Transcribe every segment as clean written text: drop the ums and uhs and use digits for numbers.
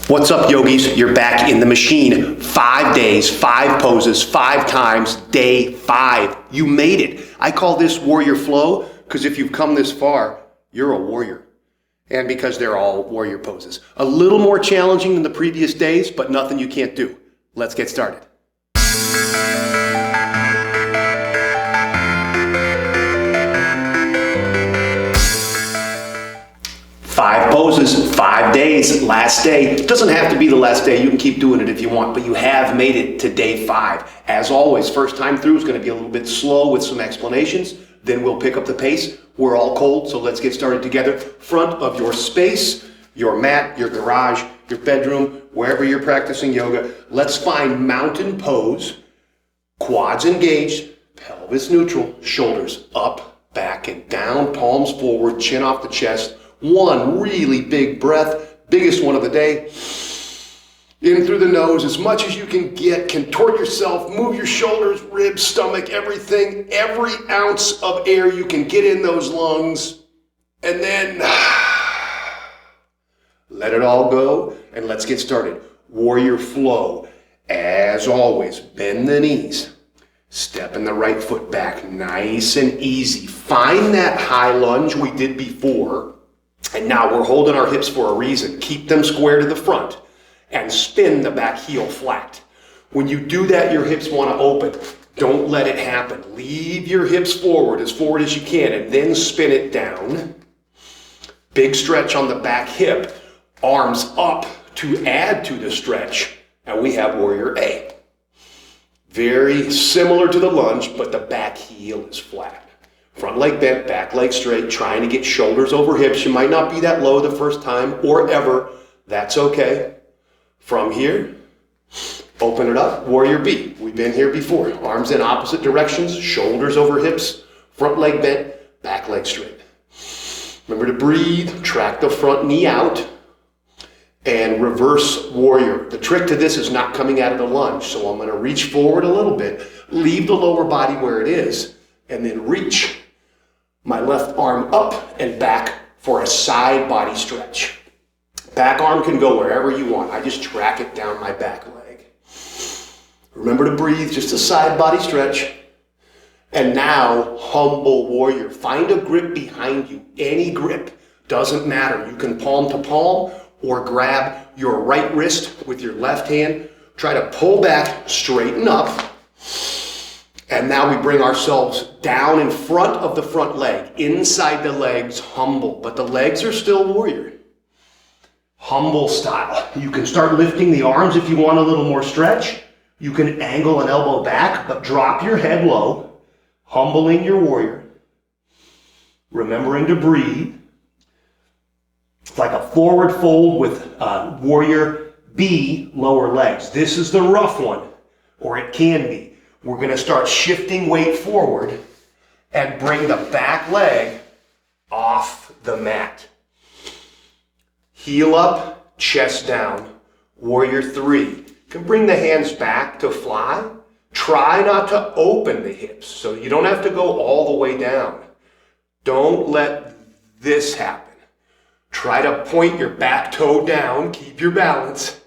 What's up, yogis? You're back in the machine. 5 days, 5 poses, 5 times, day 5. You made it. I call this warrior flow because if you've come this far, you're a warrior. And because they're all warrior poses. A little more challenging than the previous days, but nothing you can't do. Let's get started. 5 poses, 5 days, last day. It doesn't have to be the last day. You can keep doing it if you want, but you have made it to day 5. As always, first time through is going to be a little bit slow with some explanations. Then we'll pick up the pace. We're all cold, so let's get started together. Front of your space, your mat, your garage, your bedroom, wherever you're practicing yoga. Let's find mountain pose. Quads engaged, pelvis neutral, shoulders up, back, and down, palms forward, chin off the chest. One really big breath, biggest one of the day. In through the nose as much as you can get. Contort yourself, move your shoulders, ribs, stomach, everything. Every ounce of air you can get in those lungs. And then let it all go and let's get started. Warrior flow. As always, bend the knees. Stepping the right foot back, nice and easy. Find that high lunge we did before. And now we're holding our hips for a reason. Keep them square to the front and spin the back heel flat. When you do that, your hips want to open. Don't let it happen. Leave your hips forward as you can and then spin it down. Big stretch on the back hip. Arms up to add to the stretch. And we have warrior A. Very similar to the lunge, but the back heel is flat. Front leg bent, back leg straight, trying to get shoulders over hips. You might not be that low the first time or ever. That's okay. From here, open it up, warrior B. We've been here before. Arms in opposite directions, shoulders over hips, front leg bent, back leg straight. Remember to breathe, track the front knee out, and reverse warrior. The trick to this is not coming out of the lunge, so I'm going to reach forward a little bit, leave the lower body where it is, and then reach my left arm up and back for a side body stretch. Back arm can go wherever you want. I just track it down my back leg. Remember to breathe, just a side body stretch. And now, humble warrior. Find a grip behind you. Any grip. Doesn't matter. You can palm to palm or grab your right wrist with your left hand. Try to pull back, straighten up. And now we bring ourselves down in front of the front leg, inside the legs, humble. But the legs are still warrior. Humble style. You can start lifting the arms if you want a little more stretch. You can angle an elbow back, but drop your head low, humbling your warrior. Remembering to breathe. It's like a forward fold with warrior B, lower legs. This is the rough one, or it can be. We're going to start shifting weight forward and bring the back leg off the mat. Heel up, chest down. Warrior 3. You can bring the hands back to fly. Try not to open the hips, so you don't have to go all the way down. Don't let this happen. Try to point your back toe down, keep your balance,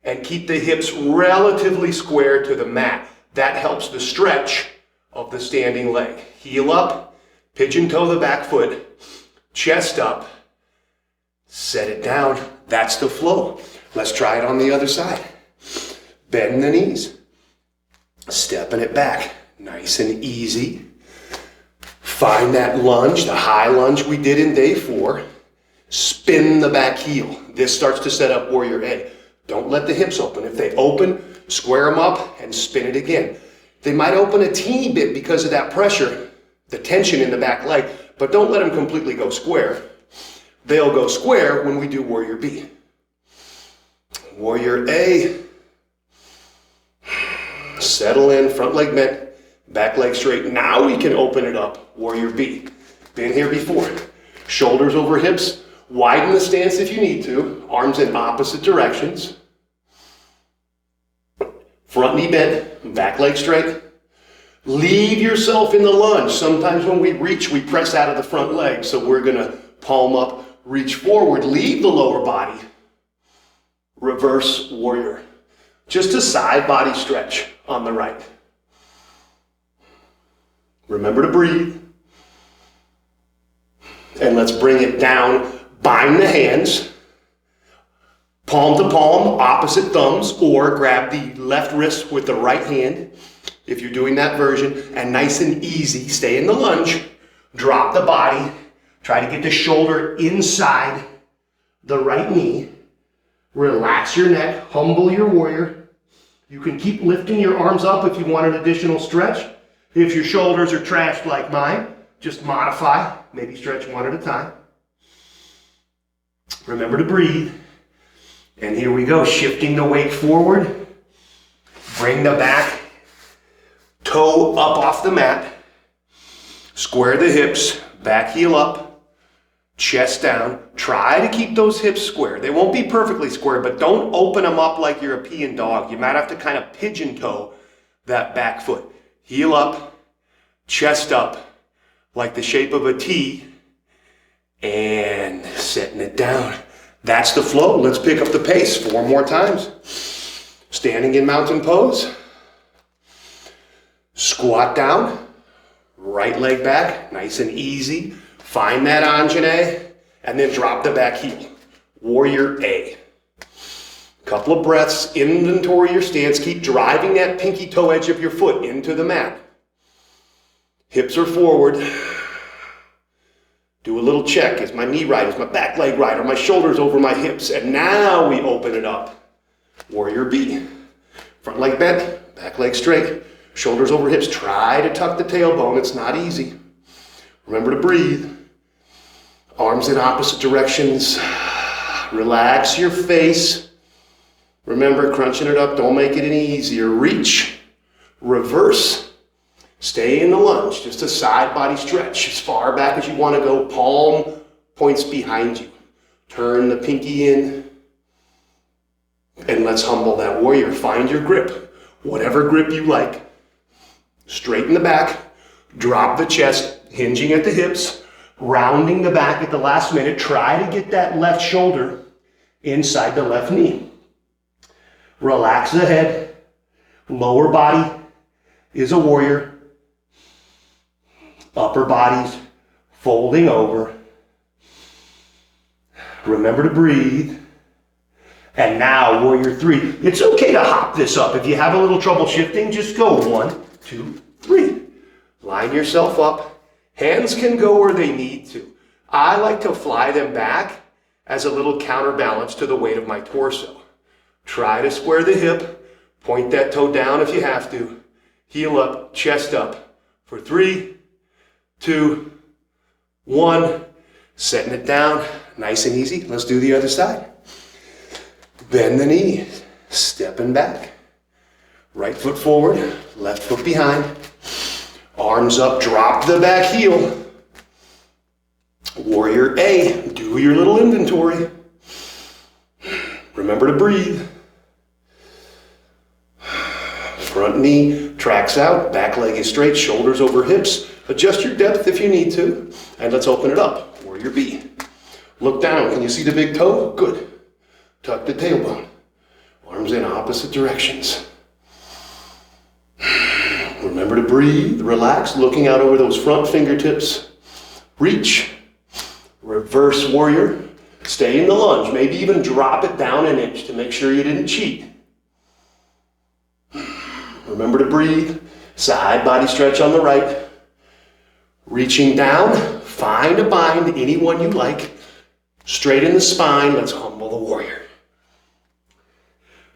and keep the hips relatively square to the mat. That helps the stretch of the standing leg. Heel up, pigeon toe the back foot, chest up, set it down. That's the flow. Let's try it on the other side. Bend the knees, stepping it back, nice and easy. Find that lunge, the high lunge we did in day 4. Spin the back heel. This starts to set up warrior A. Don't let the hips open. If they open, square them up and spin it again. They might open a teeny bit because of that pressure, the tension in the back leg, but don't let them completely go square. They'll go square when we do warrior B. Warrior A. Settle in, front leg bent, back leg straight. Now we can open it up, warrior B. Been here before. Shoulders over hips. Widen the stance if you need to. Arms in opposite directions. Front knee bent, back leg straight. Leave yourself in the lunge. Sometimes when we reach, we press out of the front leg. So we're going to palm up, reach forward, leave the lower body. reverse warrior. Just a side body stretch on the right. Remember to breathe. And let's bring it down. Bind the hands. Palm to palm, opposite thumbs, or grab the left wrist with the right hand if you're doing that version. And nice and easy, stay in the lunge. Drop the body. Try to get the shoulder inside the right knee. Relax your neck. Humble your warrior. You can keep lifting your arms up if you want an additional stretch. If your shoulders are trashed like mine, just modify. Maybe stretch one at a time. Remember to breathe. And here we go, shifting the weight forward. Bring the back toe up off the mat. Square the hips, back heel up, chest down. Try to keep those hips square. They won't be perfectly square, but don't open them up like you're a peeing dog. You might have to kind of pigeon toe that back foot. Heel up, chest up, like the shape of a T, and setting it down. That's the flow. Let's pick up the pace 4 more times. Standing in mountain pose. Squat down. Right leg back, nice and easy. Find that Anjane, and then drop the back heel. Warrior A. Couple of breaths, inventory your stance. Keep driving that pinky toe edge of your foot into the mat. Hips are forward. Do a little check. Is my knee right? Is my back leg right? Are my shoulders over my hips? And now we open it up. Warrior B. Front leg bent, back leg straight, shoulders over hips. Try to tuck the tailbone. It's not easy. Remember to breathe. Arms in opposite directions. Relax your face. Remember, crunching it up, don't make it any easier. Reach, reverse. Stay in the lunge, just a side body stretch as far back as you want to go. Palm points behind you. Turn the pinky in. And let's humble that warrior. Find your grip, whatever grip you like. Straighten the back, drop the chest, hinging at the hips, rounding the back at the last minute. Try to get that left shoulder inside the left knee. Relax the head. Lower body is a warrior. Upper body's folding over. Remember to breathe. And now, warrior 3. It's okay to hop this up. If you have a little trouble shifting, just go 1, 2, 3. Line yourself up. Hands can go where they need to. I like to fly them back as a little counterbalance to the weight of my torso. Try to square the hip. Point that toe down if you have to. Heel up, chest up. For 3, 2, 1. Setting it down. Nice and easy. Let's do the other side. Bend the knees. Stepping back. Right foot forward. Left foot behind. Arms up. Drop the back heel. Warrior A. Do your little inventory. Remember to breathe. Front knee tracks out. Back leg is straight. Shoulders over hips. Adjust your depth if you need to. And let's open it up. Warrior B. Look down. Can you see the big toe? Good. Tuck the tailbone. Arms in opposite directions. Remember to breathe. Relax. Looking out over those front fingertips. Reach. Reverse warrior. Stay in the lunge. Maybe even drop it down an inch to make sure you didn't cheat. Remember to breathe. Side body stretch on the right. Reaching down. Find a bind, any one you like. Straight in the spine. Let's humble the warrior.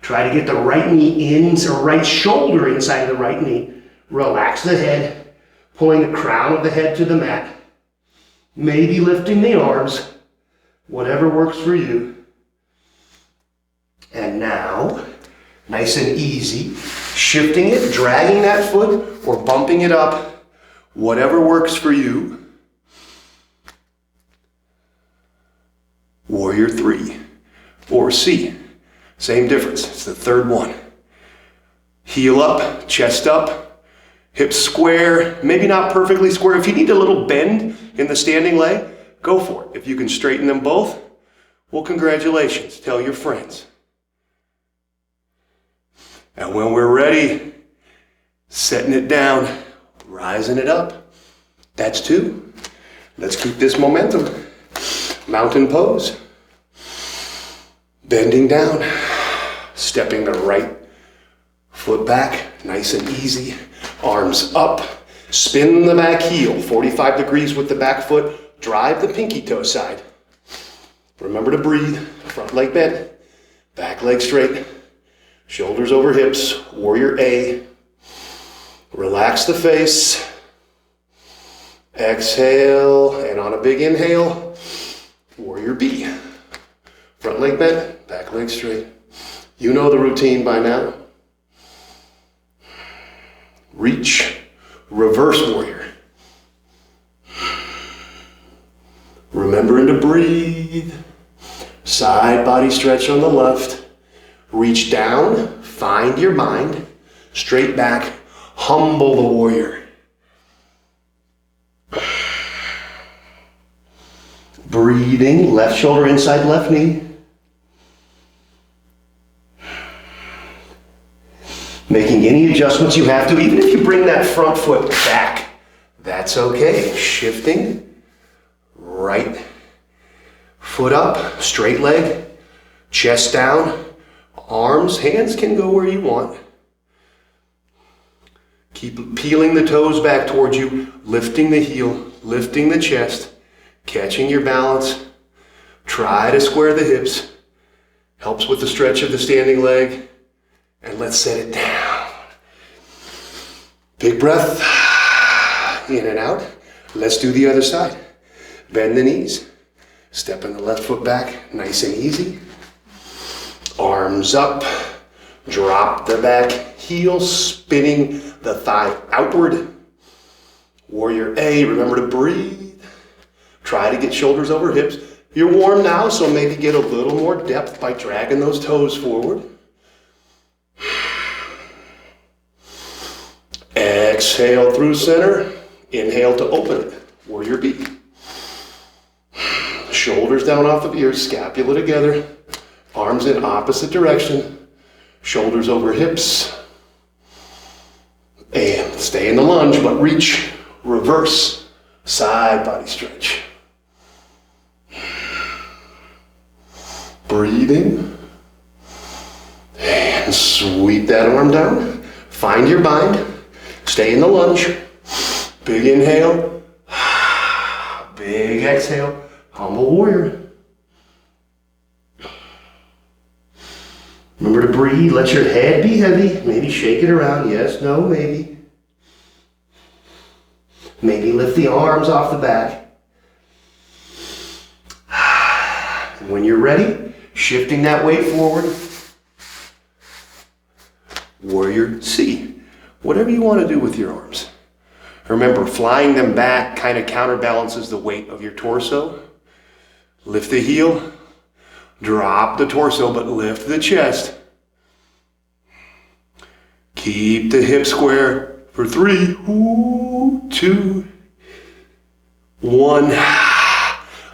Try to get the right knee in, or right shoulder inside of the right knee. Relax the head. Pulling the crown of the head to the mat. Maybe lifting the arms. Whatever works for you. And now, nice and easy, shifting it, dragging that foot, or bumping it up. Whatever works for you. Warrior 3, or C. Same difference, it's the third one. Heel up, chest up, hips square, maybe not perfectly square. If you need a little bend in the standing leg, go for it. If you can straighten them both, well, congratulations, tell your friends. And when we're ready, setting it down, rising it up. That's 2. Let's keep this momentum. Mountain pose. Bending down, stepping the right foot back, nice and easy. Arms up, spin the back heel, 45 degrees with the back foot. Drive the pinky toe side. Remember to breathe, front leg bent, back leg straight, shoulders over hips, warrior A. Relax the face. Exhale, and on a big inhale, warrior B. Front leg bent, back leg straight. You know the routine by now. Reach, reverse warrior. Remembering to breathe. Side body stretch on the left. Reach down, find your mind. Straight back, humble the warrior. Breathing, left shoulder inside left knee. Making any adjustments you have to, even if you bring that front foot back, that's okay. Shifting, right foot up, straight leg, chest down, arms, hands can go where you want. Keep peeling the toes back towards you, lifting the heel, lifting the chest, catching your balance. Try to square the hips. Helps with the stretch of the standing leg. And let's set it down. Big breath, in and out. Let's do the other side. Bend the knees. Stepping the left foot back, nice and easy. Arms up. Drop the back heel, spinning the thigh outward. Warrior A, remember to breathe. Try to get shoulders over hips. You're warm now, so maybe get a little more depth by dragging those toes forward. Exhale through center. Inhale to open it. Warrior B. Shoulders down off of ears, scapula together. Arms in opposite direction. Shoulders over hips. And stay in the lunge, but reach, reverse, side body stretch. Breathing. And sweep that arm down. Find your bind. Stay in the lunge. Big inhale. Big exhale. Humble warrior. Remember to breathe. Let your head be heavy. Maybe shake it around. Yes, no, maybe. Maybe lift the arms off the back. When you're ready, shifting that weight forward. Warrior C. Whatever you want to do with your arms. Remember, flying them back kind of counterbalances the weight of your torso. Lift the heel. Drop the torso, but lift the chest. Keep the hips square for 3, 2, 1.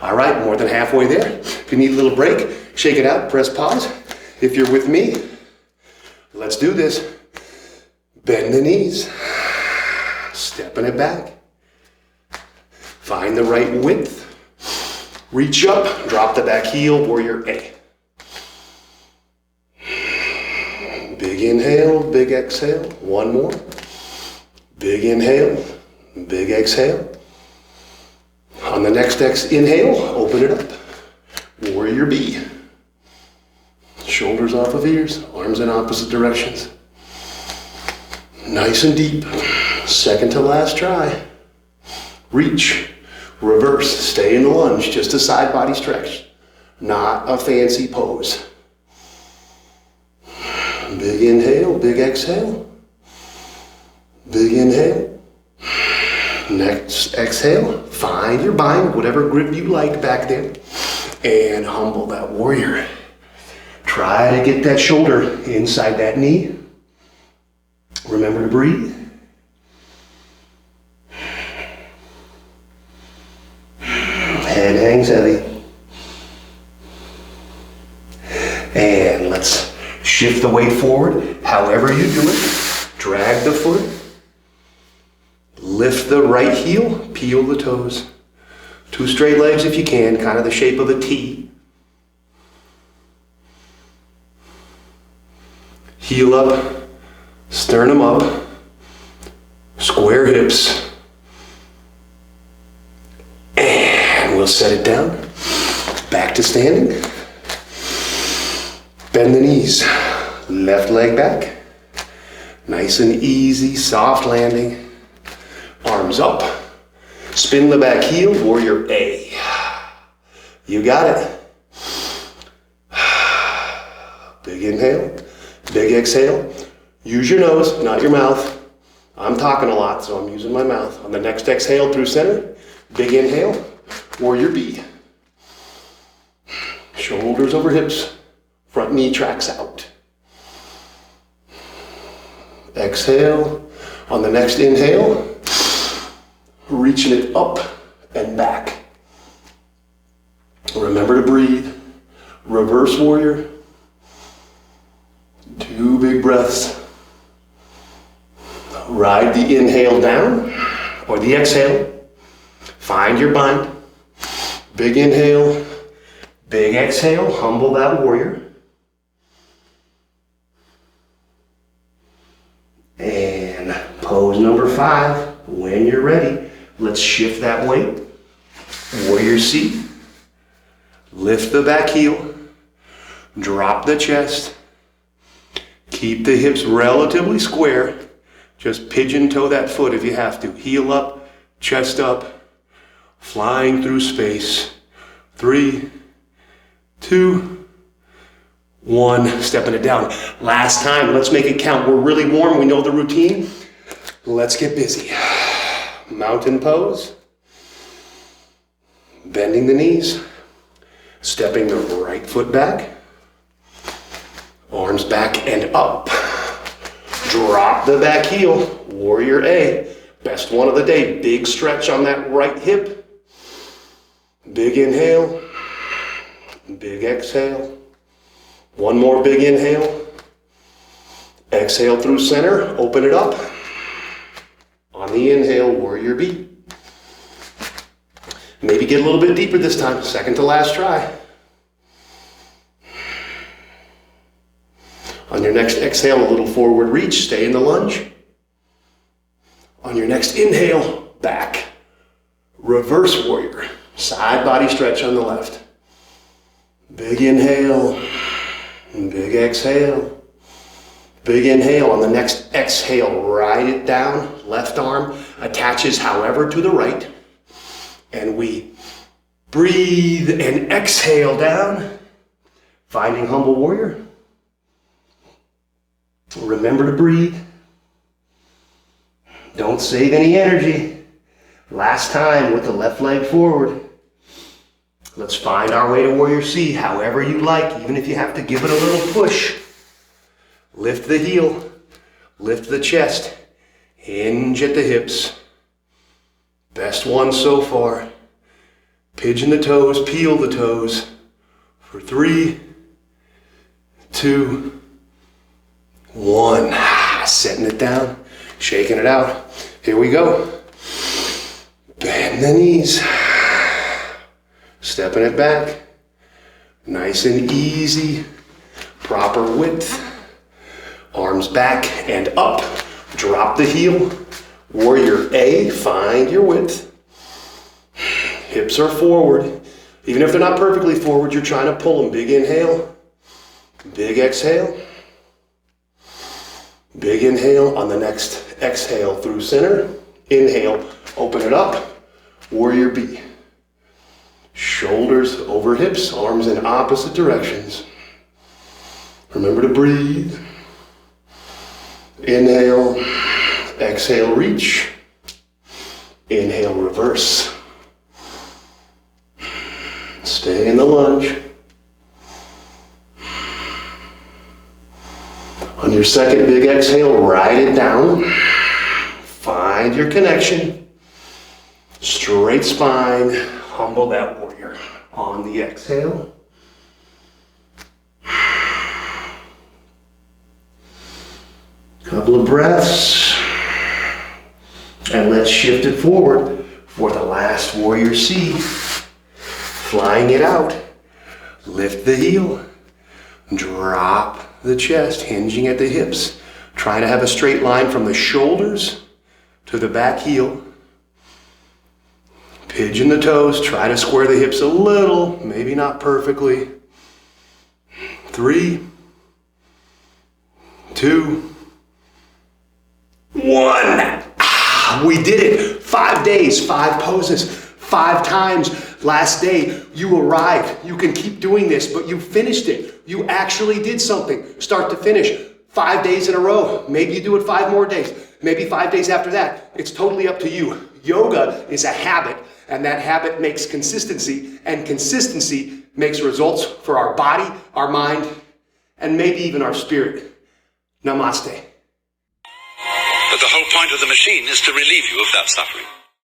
All right, more than halfway there. If you need a little break, shake it out, press pause. If you're with me, let's do this. Bend the knees. Stepping it back. Find the right width. Reach up, drop the back heel, warrior A. Big inhale, big exhale. One more. Big inhale, big exhale. On the next inhale, open it up. Warrior B. Shoulders off of ears, arms in opposite directions. Nice and deep. Second to last try. Reach. Reverse, stay in the lunge, just a side body stretch, not a fancy pose. Big inhale, big exhale. Big inhale. Next exhale, find your bind, whatever grip you like back there, and humble that warrior. Try to get that shoulder inside that knee. Remember to breathe. Head hangs heavy. And let's Shift the weight forward, however you do it. Drag the foot. Lift the right heel, peel the toes. 2 straight legs if you can, kind of the shape of a T. Heel up, sternum up, square hips. And we'll set it down. Back to standing. Bend the knees, left leg back. Nice and easy, soft landing. Arms up. Spin the back heel, warrior A. You got it. Big inhale, big exhale. Use your nose, not your mouth. I'm talking a lot, so I'm using my mouth. On the next exhale through center, big inhale, warrior B. Shoulders over hips, front knee tracks out. Exhale. On the next inhale, reaching it up and back. Remember to breathe. Reverse warrior. 2 big breaths. Ride the inhale down or the exhale. Find your bind. Big inhale, big exhale. Humble that warrior. And pose number 5. When you're ready, let's shift that weight. Warrior C. Lift the back heel. Drop the chest. Keep the hips relatively square. Just pigeon toe that foot if you have to. Heel up, chest up, flying through space. 3, 2, 1. Stepping it down. Last time, let's make it count. We're really warm, we know the routine. Let's get busy. Mountain pose. Bending the knees. Stepping the right foot back. Arms back and up. Drop the back heel. Warrior A. Best one of the day. Big stretch on that right hip. Big inhale. Big exhale. One more big inhale. Exhale through center. Open it up. On the inhale, warrior B. Maybe get a little bit deeper this time. Second to last try. On your next exhale, a little forward reach. Stay in the lunge. On your next inhale, back. Reverse warrior. Side body stretch on the left. Big inhale. Big exhale. Big inhale. On the next exhale, ride it down. Left arm attaches however to the right. And we breathe and exhale down. Finding humble warrior. Remember to breathe. Don't save any energy. Last time with the left leg forward. Let's find our way to warrior C however you like, even if you have to give it a little push. Lift the heel, lift the chest, hinge at the hips. Best one so far. Pigeon the toes, peel the toes. For 3, 2, 1. Setting it down, shaking it out. Here we go. Bend the knees. Stepping it back. Nice and easy. Proper width. Arms back and up. Drop the heel. Warrior A, find your width. Hips are forward. Even if they're not perfectly forward, you're trying to pull them. Big inhale. Big exhale. Big inhale. On the next exhale through center. Inhale, open it up. Warrior B. Shoulders over hips, arms in opposite directions. Remember to breathe. Inhale, exhale, reach. Inhale, reverse. Stay in the lunge. On your second big exhale, ride it down. Find your connection. Straight spine. Humble that warrior. On the exhale. Couple of breaths. And let's shift it forward for the last warrior C. Flying it out. Lift the heel. Drop the chest, hinging at the hips. Try to have a straight line from the shoulders to the back heel. Pigeon the toes. Try to square the hips a little, maybe not perfectly. 3, 2, 1. We did it. 5 days, 5 poses, 5 times. Last day, you arrived. You can keep doing this, but you finished it. You actually did something, start to finish. 5 days in a row. Maybe you do it 5 more days. Maybe 5 days after that. It's totally up to you. Yoga is a habit, and that habit makes consistency, and consistency makes results for our body, our mind, and maybe even our spirit. Namaste. But the whole point of the machine is to relieve you of that suffering.